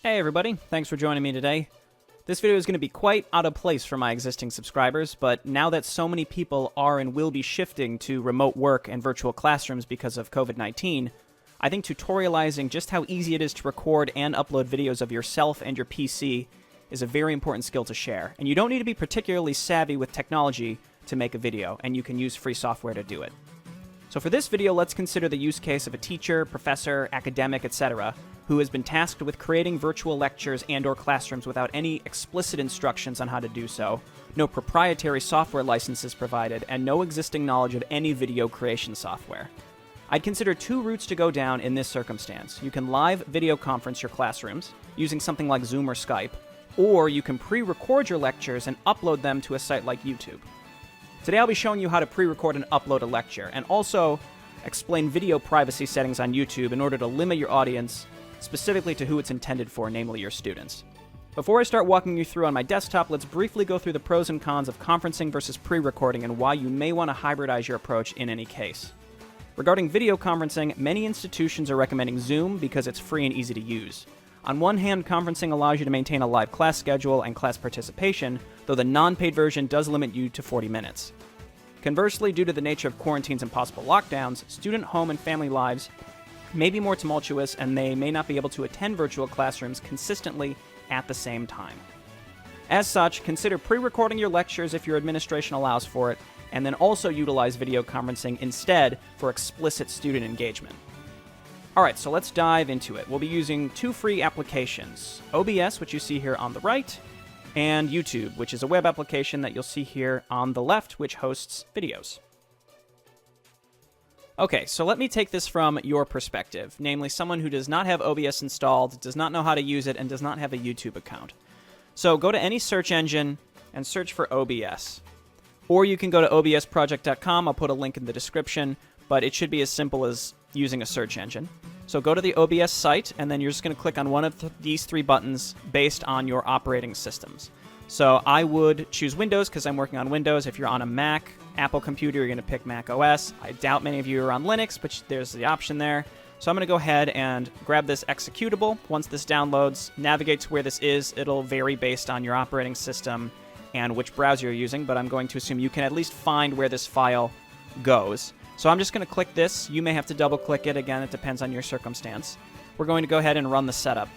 Hey everybody, thanks for joining me today. This video is going to be quite out of place for my existing subscribers, but now that so many people are and will be shifting to remote work and virtual classrooms because of COVID-19, I think tutorializing just how easy it is to record and upload videos of yourself and your PC is a very important skill to share. And you don't need to be particularly savvy with technology to make a video, and you can use free software to do it. So for this video, let's consider the use case of a teacher, professor, academic, etc., who has been tasked with creating virtual lectures and/or classrooms without any explicit instructions on how to do so, no proprietary software licenses provided, and no existing knowledge of any video creation software. I'd consider two routes to go down in this circumstance. You can live video conference your classrooms using something like Zoom or Skype, or you can pre-record your lectures and upload them to a site like YouTube. Today I'll be showing you how to pre-record and upload a lecture, and also explain video privacy settings on YouTube in order to limit your audience specifically to who it's intended for, namely your students. Before I start walking you through on my desktop, let's briefly go through the pros and cons of conferencing versus pre-recording and why you may want to hybridize your approach in any case. Regarding video conferencing, many institutions are recommending Zoom because it's free and easy to use. On one hand, conferencing allows you to maintain a live class schedule and class participation, though the non-paid version does limit you to 40 minutes. Conversely, due to the nature of quarantines and possible lockdowns, student home and family lives may be more tumultuous, and they may not be able to attend virtual classrooms consistently at the same time. As such, consider pre-recording your lectures if your administration allows for it, and then also utilize video conferencing instead for explicit student engagement. Alright, so let's dive into it. We'll be using two free applications, OBS, which you see here on the right, and YouTube, which is a web application that you'll see here on the left, which hosts videos. Okay, so let me take this from your perspective, namely someone who does not have OBS installed, does not know how to use it, and does not have a YouTube account. So go to any search engine and search for OBS. Or you can go to obsproject.com, I'll put a link in the description, but it should be as simple as using a search engine. So go to the OBS site, and then you're just going to click on one of these three buttons based on your operating systems. So I would choose Windows because I'm working on Windows. If you're on a Mac, Apple computer, you're going to pick Mac OS. I doubt many of you are on Linux, but there's the option there. So I'm going to go ahead and grab this executable. Once this downloads, navigate to where this is. It'll vary based on your operating system and which browser you're using, but I'm going to assume you can at least find where this file goes. So I'm just going to click this. You may have to double-click it. Again, it depends on your circumstance. We're going to go ahead and run the setup.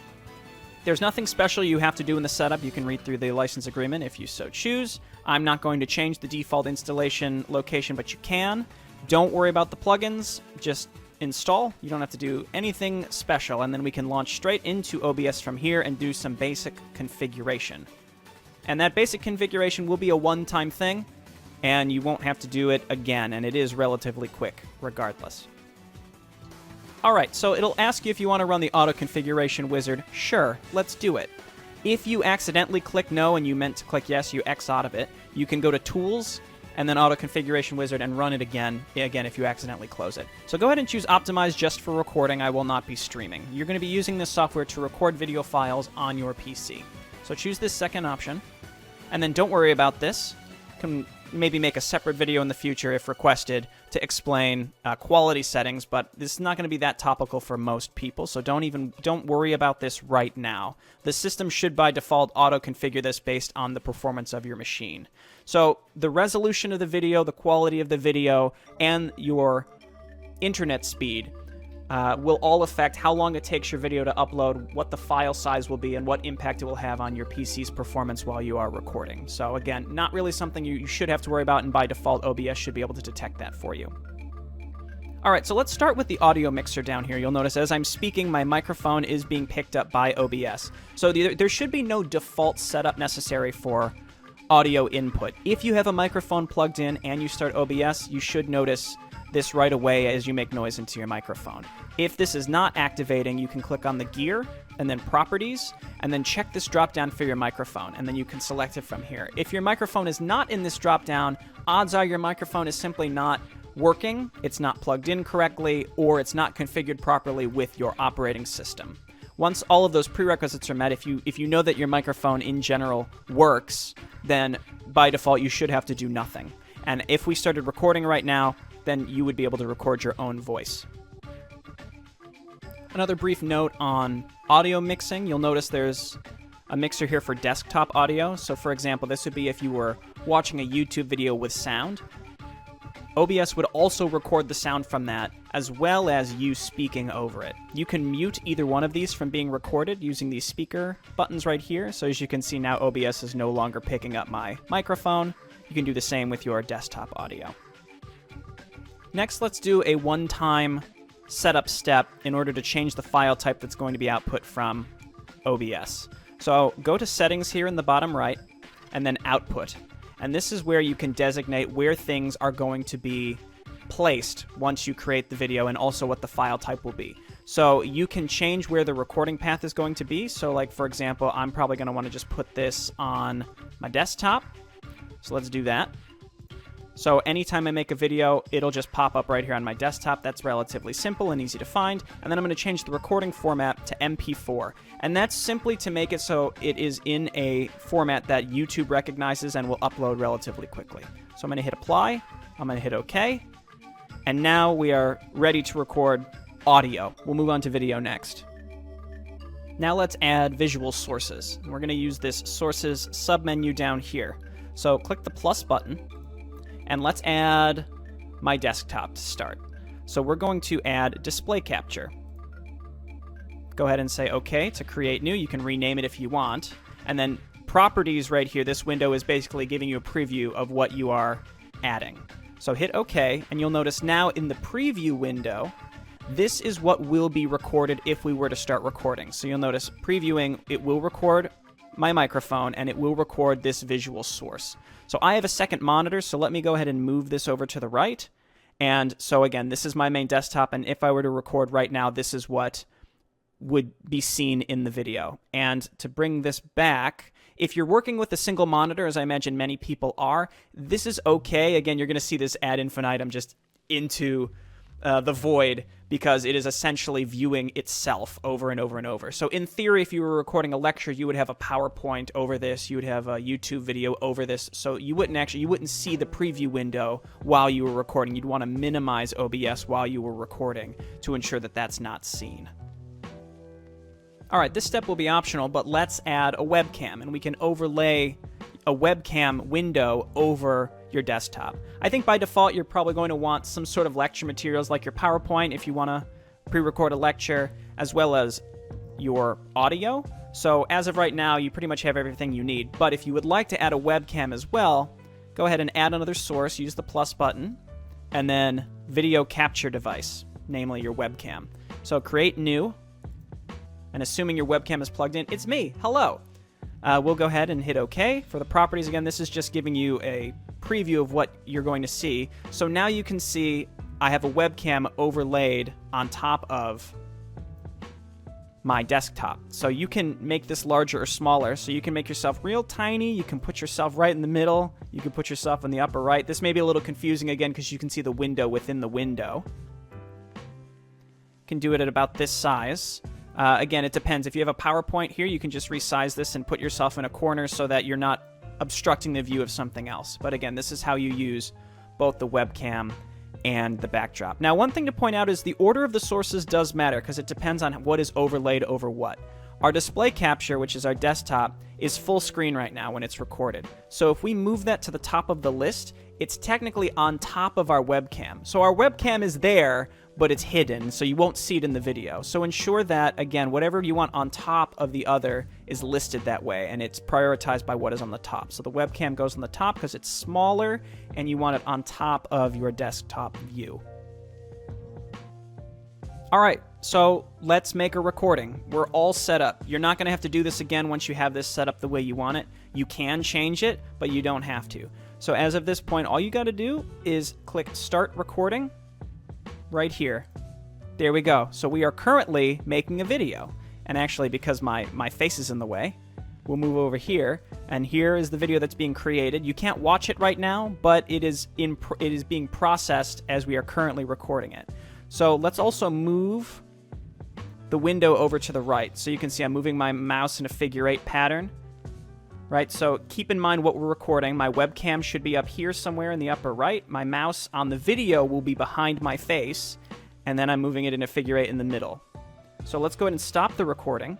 There's nothing special you have to do in the setup. You can read through the license agreement if you so choose. I'm not going to change the default installation location, but you can. Don't worry about the plugins. Just install. You don't have to do anything special, and then we can launch straight into OBS from here and do some basic configuration. And that basic configuration will be a one-time thing, and you won't have to do it again, and it is relatively quick regardless. Alright, so it'll ask you if you want to run the auto configuration wizard. Sure, let's do it. If you accidentally click no and you meant to click yes, you X out of it, you can go to Tools and then Auto Configuration Wizard and run it again if you accidentally close it. So go ahead and choose Optimize just for recording. I will not be streaming. You're going to be using this software to record video files on your PC. So choose this second option, and then don't worry about this. You can maybe make a separate video in the future if requested to explain quality settings, but this is not going to be that topical for most people, so don't worry about this right now. The system should by default auto-configure this based on the performance of your machine. So the resolution of the video, the quality of the video, and your internet speed will all affect how long it takes your video to upload, what the file size will be, and what impact it will have on your PC's performance while you are recording. So again, not really something you should have to worry about, and by default, OBS should be able to detect that for you. Alright, so let's start with the audio mixer down here. You'll notice as I'm speaking, my microphone is being picked up by OBS. So there should be no default setup necessary for audio input. If you have a microphone plugged in and you start OBS, you should notice this right away as you make noise into your microphone. If this is not activating, you can click on the gear and then Properties, and then check this drop-down for your microphone, and then you can select it from here. If your microphone is not in this drop-down, odds are your microphone is simply not working, it's not plugged in correctly, or it's not configured properly with your operating system. Once all of those prerequisites are met, if you know that your microphone in general works, then by default you should have to do nothing. And if we started recording right now, then you would be able to record your own voice. Another brief note on audio mixing, you'll notice there's a mixer here for desktop audio. So for example, this would be if you were watching a YouTube video with sound. OBS would also record the sound from that, as well as you speaking over it. You can mute either one of these from being recorded using these speaker buttons right here. So as you can see now, OBS is no longer picking up my microphone. You can do the same with your desktop audio. Next, let's do a one-time setup step in order to change the file type that's going to be output from OBS. So go to Settings here in the bottom right, and then Output. And this is where you can designate where things are going to be placed once you create the video, and also what the file type will be. So you can change where the recording path is going to be. So like, for example, I'm probably going to want to just put this on my desktop. So let's do that. So anytime I make a video, it'll just pop up right here on my desktop. That's relatively simple and easy to find. And then I'm going to change the recording format to MP4. And that's simply to make it so it is in a format that YouTube recognizes and will upload relatively quickly. So I'm going to hit Apply. I'm going to hit OK. And now we are ready to record audio. We'll move on to video next. Now let's add visual sources. We're going to use this Sources submenu down here. So click the plus button. And let's add my desktop to start. So we're going to add display capture. Go ahead and say OK to create new. You can rename it if you want. And then properties right here, this window is basically giving you a preview of what you are adding. So hit OK, and you'll notice now in the preview window, this is what will be recorded if we were to start recording. So you'll notice previewing, it will record my microphone, and it will record this visual source. So I have a second monitor, so let me go ahead and move this over to the right. And so again, this is my main desktop, and if I were to record right now, this is what would be seen in the video. And to bring this back, if you're working with a single monitor, as I imagine many people are, this is okay. Again, you're going to see this ad infinitum just into the void, because it is essentially viewing itself over and over and over. So in theory, if you were recording a lecture, you would have a PowerPoint over this, you would have a YouTube video over this, so you wouldn't see the preview window while you were recording. You'd want to minimize OBS while you were recording to ensure that that's not seen. All right, this step will be optional, but let's add a webcam, and we can overlay a webcam window over your desktop. I think by default, you're probably going to want some sort of lecture materials like your PowerPoint if you want to pre-record a lecture, as well as your audio. So as of right now, you pretty much have everything you need. But if you would like to add a webcam as well, go ahead and add another source, use the plus button, and then video capture device, namely your webcam. So create new, and assuming your webcam is plugged in, it's me, hello. We'll go ahead and hit OK. For the properties, again, this is just giving you a preview of what you're going to see. So now you can see I have a webcam overlaid on top of my desktop. So you can make this larger or smaller. So you can make yourself real tiny. You can put yourself right in the middle. You can put yourself in the upper right. This may be a little confusing again because you can see the window within the window. You can do it at about this size. Again, it depends. If you have a PowerPoint here, you can just resize this and put yourself in a corner so that you're not obstructing the view of something else. But again, this is how you use both the webcam and the backdrop. Now, one thing to point out is the order of the sources does matter because it depends on what is overlaid over what. Our display capture, which is our desktop, is full screen right now when it's recorded. So if we move that to the top of the list, it's technically on top of our webcam. So our webcam is there, but it's hidden, so you won't see it in the video. So ensure that, again, whatever you want on top of the other is listed that way, and it's prioritized by what is on the top. So the webcam goes on the top because it's smaller, and you want it on top of your desktop view. All right, so let's make a recording. We're all set up. You're not going to have to do this again once you have this set up the way you want it. You can change it, but you don't have to. So as of this point, all you got to do is click Start Recording right here. There we go. So we are currently making a video. And actually, because my face is in the way, we'll move over here. And here is the video that's being created. You can't watch it right now, but it is being processed as we are currently recording it. So let's also move the window over to the right. So you can see I'm moving my mouse in a figure 8 pattern. Right, so keep in mind what we're recording. My webcam should be up here somewhere in the upper right. My mouse on the video will be behind my face, and then I'm moving it in a figure 8 in the middle. So let's go ahead and stop the recording.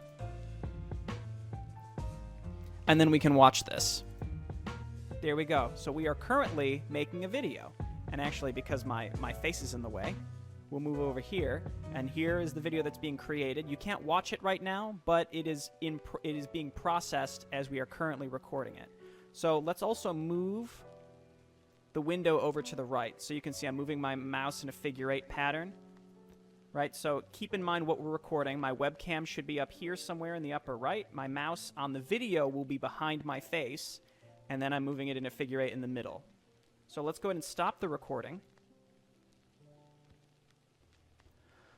And then we can watch this. There we go. So we are currently making a video. And actually, because my face is in the way, we'll move over here. And here is the video that's being created. You can't watch it right now, but it is being processed as we are currently recording it. So let's also move the window over to the right. So you can see I'm moving my mouse in a figure 8 pattern. Right, so keep in mind what we're recording. My webcam should be up here somewhere in the upper right. My mouse on the video will be behind my face, and then I'm moving it in a figure 8 in the middle. So let's go ahead and stop the recording.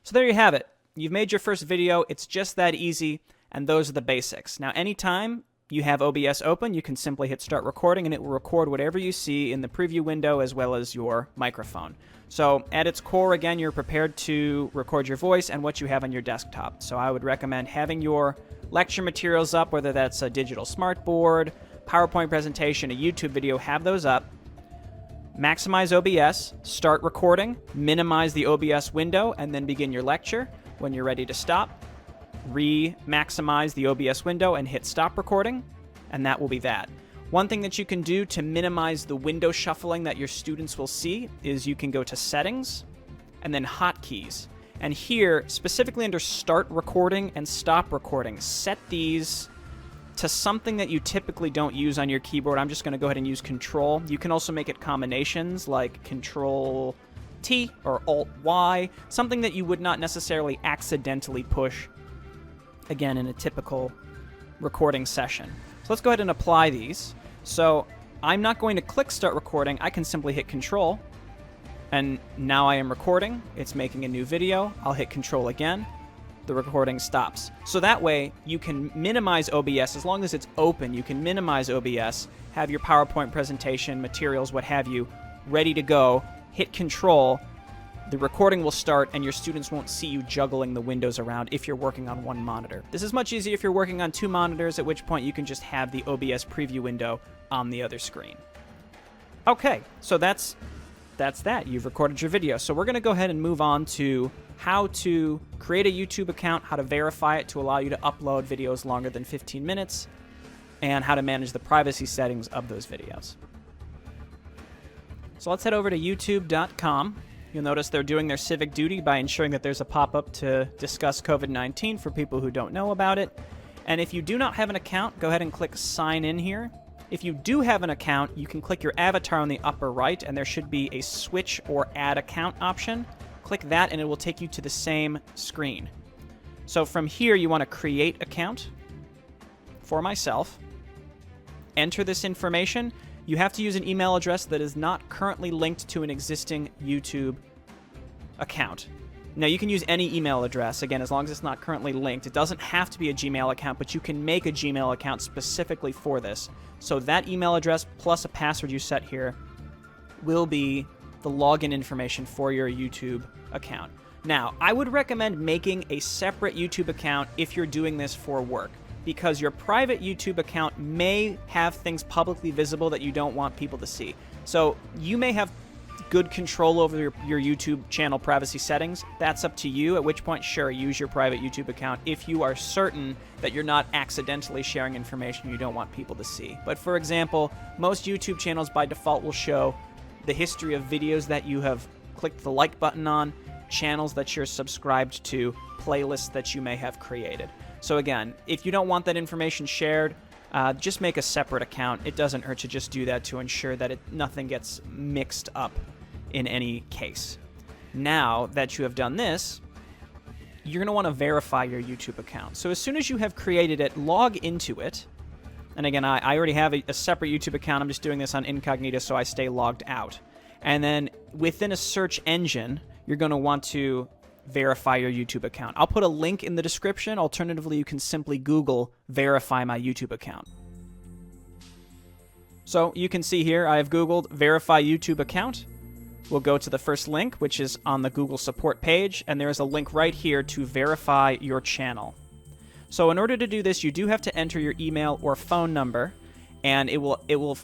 So there you have it. You've made your first video. It's just that easy, and those are the basics. Now, anytime you have OBS open, you can simply hit start recording, and it will record whatever you see in the preview window as well as your microphone. So at its core, again, you're prepared to record your voice and what you have on your desktop. So I would recommend having your lecture materials up, whether that's a digital smartboard, PowerPoint presentation, a YouTube video, have those up. Maximize OBS, start recording, minimize the OBS window, and then begin your lecture. When you're ready to stop, maximize the OBS window and hit stop recording, and that will be that. One thing that you can do to minimize the window shuffling that your students will see is you can go to settings and then hotkeys. And here, specifically under start recording and stop recording, set these to something that you typically don't use on your keyboard. I'm just going to go ahead and use Control. You can also make it combinations like Control T or Alt Y, something that you would not necessarily accidentally push, again, in a typical recording session. So let's go ahead and apply these. So I'm not going to click start recording. I can simply hit Control, and now I am recording. It's making a new video. I'll hit Control again. The recording stops. So that way you can minimize OBS. As long as it's open, you can minimize OBS, have your PowerPoint presentation, materials, what have you, ready to go. Hit Control. The recording will start, and your students won't see you juggling the windows around if you're working on one monitor. This is much easier if you're working on 2 monitors, at which point you can just have the OBS preview window on the other screen. Okay, so that's that. You've recorded your video. So we're going to go ahead and move on to how to create a YouTube account, how to verify it to allow you to upload videos longer than 15 minutes, and how to manage the privacy settings of those videos. So let's head over to YouTube.com. You'll notice they're doing their civic duty by ensuring that there's a pop-up to discuss COVID-19 for people who don't know about it. And if you do not have an account, go ahead and click Sign In here. If you do have an account, you can click your avatar on the upper right, and there should be a Switch or Add Account option. Click that, and it will take you to the same screen. So from here, you want to create account for myself. Enter this information. You have to use an email address that is not currently linked to an existing YouTube account. Now, you can use any email address, again, as long as it's not currently linked. It doesn't have to be a Gmail account, but you can make a Gmail account specifically for this. So that email address plus a password you set here will be the login information for your YouTube account. Now, I would recommend making a separate YouTube account if you're doing this for work, because your private YouTube account may have things publicly visible that you don't want people to see. So you may have good control over your YouTube channel privacy settings. That's up to you, at which point, sure, use your private YouTube account if you are certain that you're not accidentally sharing information you don't want people to see. But for example, most YouTube channels by default will show the history of videos that you have clicked the like button on, channels that you're subscribed to, playlists that you may have created. So again, if you don't want that information shared, just make a separate account. It doesn't hurt to just do that to ensure that nothing gets mixed up in any case. Now that you have done this, you're going to want to verify your YouTube account. So as soon as you have created it, log into it. And again, I already have a separate YouTube account. I'm just doing this on incognito so I stay logged out. And then within a search engine, you're going to want to verify your YouTube account. I'll put a link in the description. Alternatively, you can simply Google verify my YouTube account. So you can see here, I have Googled verify YouTube account. We'll go to the first link, which is on the Google support page, and there is a link right here to verify your channel. So in order to do this, you do have to enter your email or phone number, and it will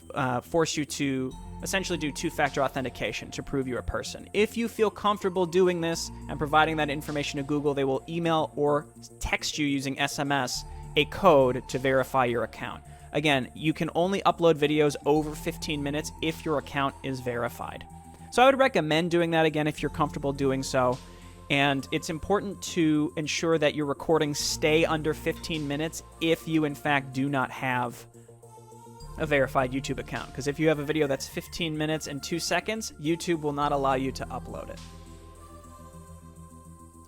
force you to essentially do two-factor authentication to prove you're a person. If you feel comfortable doing this and providing that information to Google, they will email or text you using SMS a code to verify your account. Again, you can only upload videos over 15 minutes if your account is verified. So I would recommend doing that again if you're comfortable doing so. And it's important to ensure that your recordings stay under 15 minutes if you, in fact, do not have a verified YouTube account. Because if you have a video that's 15 minutes and 2 seconds, YouTube will not allow you to upload it.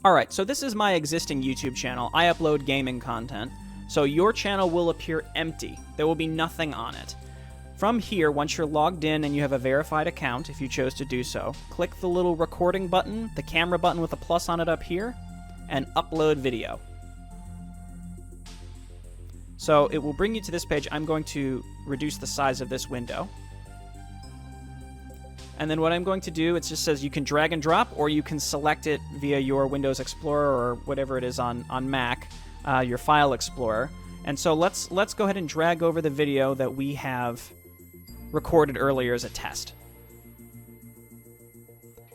Alright, so this is my existing YouTube channel. I upload gaming content. So your channel will appear empty. There will be nothing on it. From here, once you're logged in and you have a verified account, if you chose to do so, click the little recording button, the camera button with a plus on it up here, and upload video. So it will bring you to this page. I'm going to reduce the size of this window. And then what I'm going to do, it just says you can drag and drop, or you can select it via your Windows Explorer or whatever it is on Mac, your File Explorer. And so let's go ahead and drag over the video that we have recorded earlier as a test.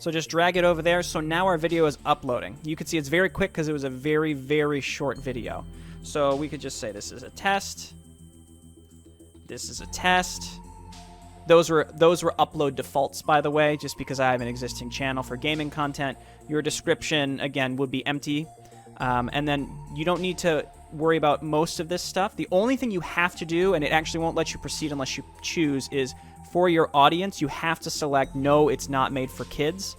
So just drag it over there. So now our video is uploading. You can see it's very quick because it was a very, very short video. So we could just say this is a test. This is a test. Those were upload defaults, by the way, just because I have an existing channel for gaming content. Your description, again, would be empty. And then you don't need to worry about most of this stuff. The only thing you have to do, and it actually won't let you proceed unless you choose, is for your audience, you have to select no, it's not made for kids.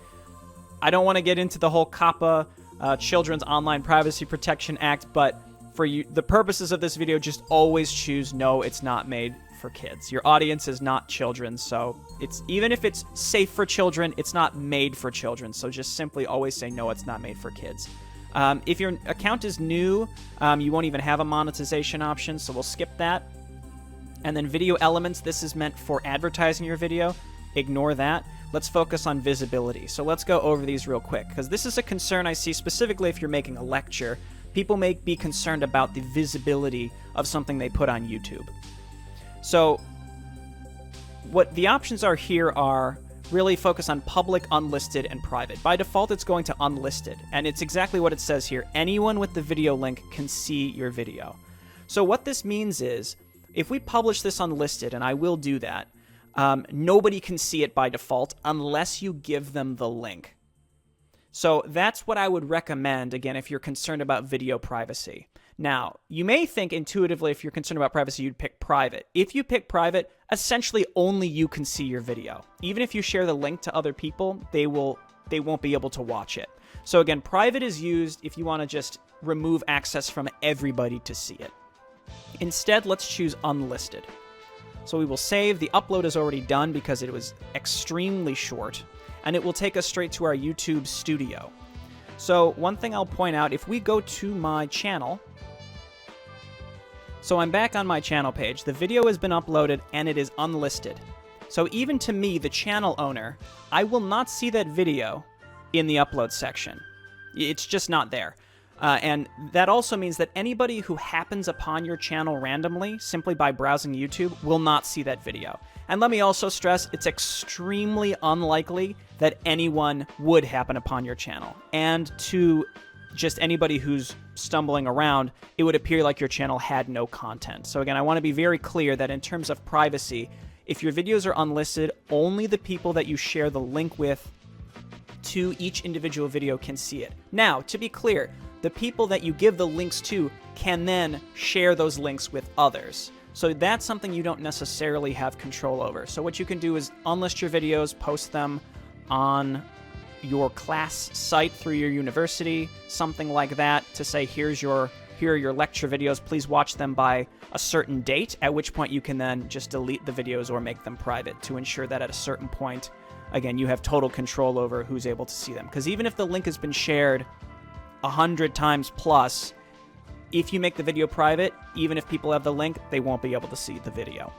I don't want to get into the whole COPPA, Children's Online Privacy Protection Act, but for you, the purposes of this video, just always choose no, it's not made for kids. Your audience is not children, so it's even if it's safe for children, it's not made for children. So just simply always say no, it's not made for kids. If your account is new, you won't even have a monetization option, so we'll skip that. And then video elements, this is meant for advertising your video. Ignore that. Let's focus on visibility. So let's go over these real quick, because this is a concern I see specifically if you're making a lecture. People may be concerned about the visibility of something they put on YouTube. So what the options are here are really focus on public, unlisted, and private. By default, it's going to unlisted, and it's exactly what it says here. Anyone with the video link can see your video. So what this means is, if we publish this unlisted, and I will do that, nobody can see it by default unless you give them the link. So that's what I would recommend, again, if you're concerned about video privacy. Now, you may think intuitively if you're concerned about privacy, you'd pick private. If you pick private, essentially only you can see your video. Even if you share the link to other people, they won't be able to watch it. So again, private is used if you want to just remove access from everybody to see it. Instead, let's choose unlisted. So we will save. The upload is already done because it was extremely short, and it will take us straight to our YouTube studio. So one thing I'll point out, if we go to my channel, so I'm back on my channel page, the video has been uploaded and it is unlisted. So even to me, the channel owner, I will not see that video in the upload section. It's just not there. And that also means that anybody who happens upon your channel randomly, simply by browsing YouTube, will not see that video. And let me also stress, it's extremely unlikely that anyone would happen upon your channel. And to just anybody who's stumbling around, it would appear like your channel had no content. So again, I want to be very clear that in terms of privacy, if your videos are unlisted, only the people that you share the link with to each individual video can see it. Now, to be clear, the people that you give the links to can then share those links with others. So that's something you don't necessarily have control over. So what you can do is unlist your videos, post them on your class site through your university, something like that, to say here are your lecture videos, please watch them by a certain date, at which point you can then just delete the videos or make them private to ensure that at a certain point, again, you have total control over who's able to see them. Because even if the link has been shared 100 times plus, if you make the video private, even if people have the link, they won't be able to see the video.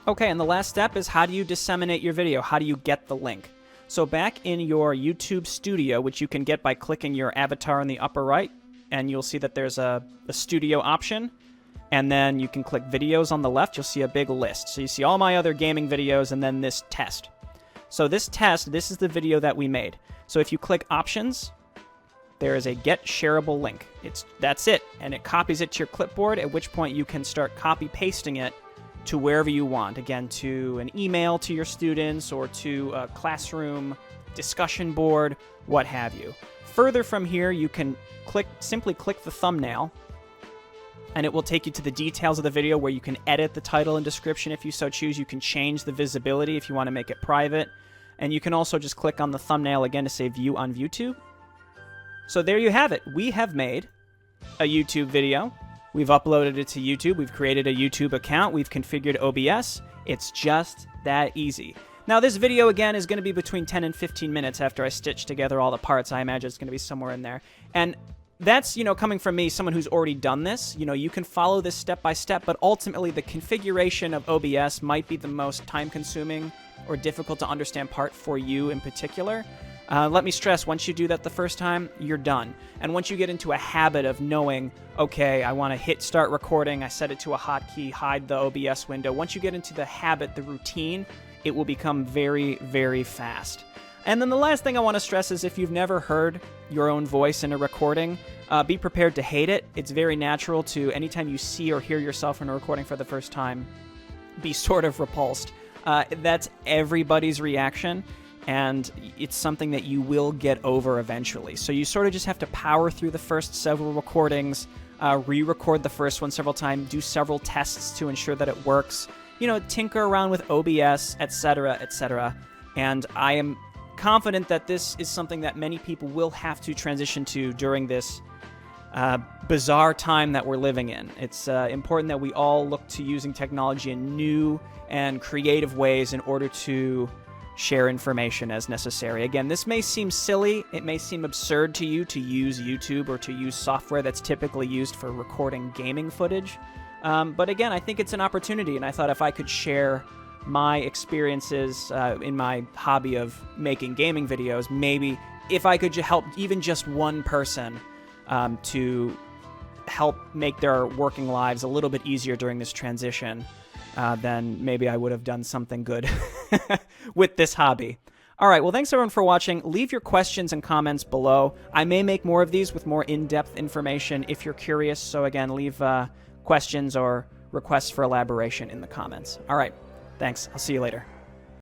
Okay, and the last step is how do you disseminate your video? How do you get the link? So back in your YouTube studio, which you can get by clicking your avatar in the upper right, and you'll see that there's a studio option. And then you can click videos on the left. You'll see a big list. So you see all my other gaming videos and then this test. So this test, this is the video that we made. So if you click options, there is a get shareable link. That's it. And it copies it to your clipboard, at which point you can start copy pasting it to wherever you want. Again, to an email to your students or to a classroom discussion board, what have you. Further from here, you can simply click the thumbnail, and it will take you to the details of the video where you can edit the title and description if you so choose. You can change the visibility if you want to make it private. And you can also just click on the thumbnail again to say view on YouTube. So there you have it. We have made a YouTube video. We've uploaded it to YouTube. We've created a YouTube account. We've configured OBS. It's just that easy. Now, this video, again, is going to be between 10 and 15 minutes after I stitch together all the parts. I imagine it's going to be somewhere in there. And that's, coming from me, someone who's already done this. You can follow this step by step, but ultimately the configuration of OBS might be the most time-consuming or difficult to understand part for you in particular. Let me stress, once you do that the first time, you're done. And once you get into a habit of knowing, okay, I want to hit start recording, I set it to a hotkey, hide the OBS window. Once you get into the habit, the routine, it will become very, very fast. And then the last thing I want to stress is if you've never heard your own voice in a recording, be prepared to hate it. It's very natural to, anytime you see or hear yourself in a recording for the first time, be sort of repulsed. That's everybody's reaction, and it's something that you will get over eventually. So you sort of just have to power through the first several recordings, re-record the first one several times, do several tests to ensure that it works, tinker around with OBS, etc., etc. And I am confident that this is something that many people will have to transition to during this bizarre time that we're living in. It's important that we all look to using technology in new and creative ways in order to share information as necessary. Again, this may seem silly, it may seem absurd to you to use YouTube or to use software that's typically used for recording gaming footage. But again, I think it's an opportunity, and I thought if I could share my experiences in my hobby of making gaming videos, maybe if I could help even just one person to help make their working lives a little bit easier during this transition, then maybe I would have done something good with this hobby. All right, well, thanks everyone for watching. Leave your questions and comments below. I may make more of these with more in-depth information if you're curious. So again, leave questions or requests for elaboration in the comments. All right, thanks. I'll see you later.